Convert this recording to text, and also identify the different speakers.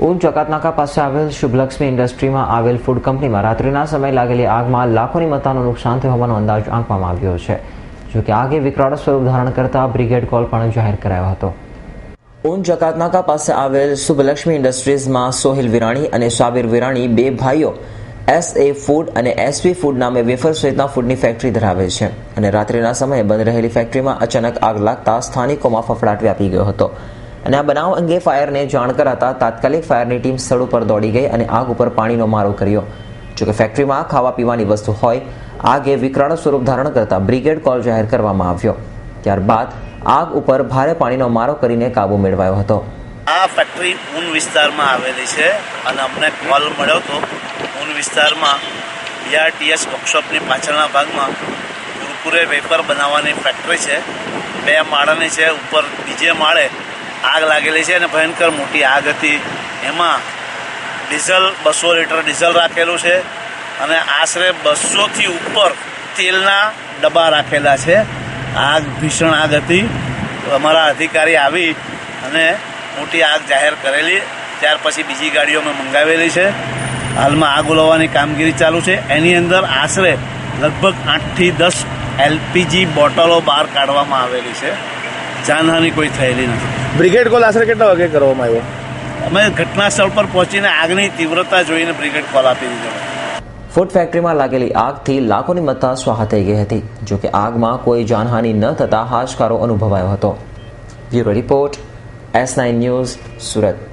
Speaker 1: ઊંચ જકાતનાકા પાસે આવેલ શુભલક્ષ્મી ઇન્ડસ્ટ્રીમાં આવેલ ફૂડ કંપનીમાં રાત્રિના સમયે લાગેલી આગમાં લાખોની મતાનું નુકસાન થયું હોવાનો અંદાજ આંકવામાં આવ્યો છે. જોકે આગે વિકરાળ સ્વરૂપ ધારણ કરતા બ્રિગેડ કોલ પણ જાહેર કરાયો હતો. ઊંચ જકાતનાકા પાસે આવેલ શુભલક્ષ્મી ઇન્ડસ્ટ્રીઝમાં સોહિલ વિરાણી અને સાબિર વિરાણી બે ભાઈઓ SA ફૂડ અને SV ફૂડ નામે વેફર સહિતના ફૂડની ફેક્ટરી ધરાવે છે અને રાત્રિના સમયે બંધ રહેલી ફેક્ટરીમાં અચાનક આગ લાગતા સ્થાનિકોમાં ફફડાટ વ્યાપી ગયો હતો અને આ બનાવ અંગે ફાયરને જાણ કરાતા તાત્કાલિક ફાયરની ટીમ સ્થળ ઉપર દોડી ગઈ અને આગ ઉપર પાણીનો મારો કર્યો. જોકે ફેક્ટરીમાં ખાવા પીવાની વસ્તુ હોય આગે વિકરાળ સ્વરૂપ ધારણ કરતા બ્રિગેડ કોલ જાહેર કરવામાં આવ્યો. ત્યારબાદ આગ ઉપર ભારે પાણીનો મારો કરીને કાબુ મેળવાયો હતો.
Speaker 2: આ ફેક્ટરી ઊન વિસ્તારમાં આવેલી છે અને અમને કોલ મળ્યો હતો. ઊન વિસ્તારમાં BRTS વર્કશોપની પાછળના ભાગમાં કુરકુરે વેફર બનાવવાની ફેક્ટરી છે. 2 માળની છે. ઉપર બીજે માળે આગ લાગેલી છે અને ભયંકર મોટી આગ હતી. એમાં ડીઝલ 200 લીટર ડીઝલ રાખેલું છે અને આશરે 200થી ઉપર તેલના ડબ્બા રાખેલા છે. આગ ભીષણ આગ હતી. અમારા અધિકારી આવી અને મોટી આગ જાહેર કરેલી. ત્યાર પછી બીજી ગાડીઓ અમે મંગાવેલી છે. હાલમાં આગ ઓલવવાની કામગીરી ચાલુ છે. એની અંદર આશરે લગભગ 8થી 10 LPG બોટલો બહાર કાઢવામાં આવેલી છે. જાનહાનિ કોઈ થયેલી નથી.
Speaker 3: બ્રિગેડ કોલ આશરે કેટલા વાગે કરવામાં આવ્યો?
Speaker 2: અમે ઘટના સ્થળ પર પહોંચીને આગની તીવ્રતા જોઈને બ્રિગેડ કોલ આપી દીધો.
Speaker 1: ફૂડ ફેક્ટરીમાં લાગેલી આગથી લાખોની મત્તા સ્વાહા થઈ ગઈ હતી. જોકે આગમાં કોઈ જાનહાનિ ન થતા હાશકારો અનુભવાયો હતો. Bureau report S9 news, Surat.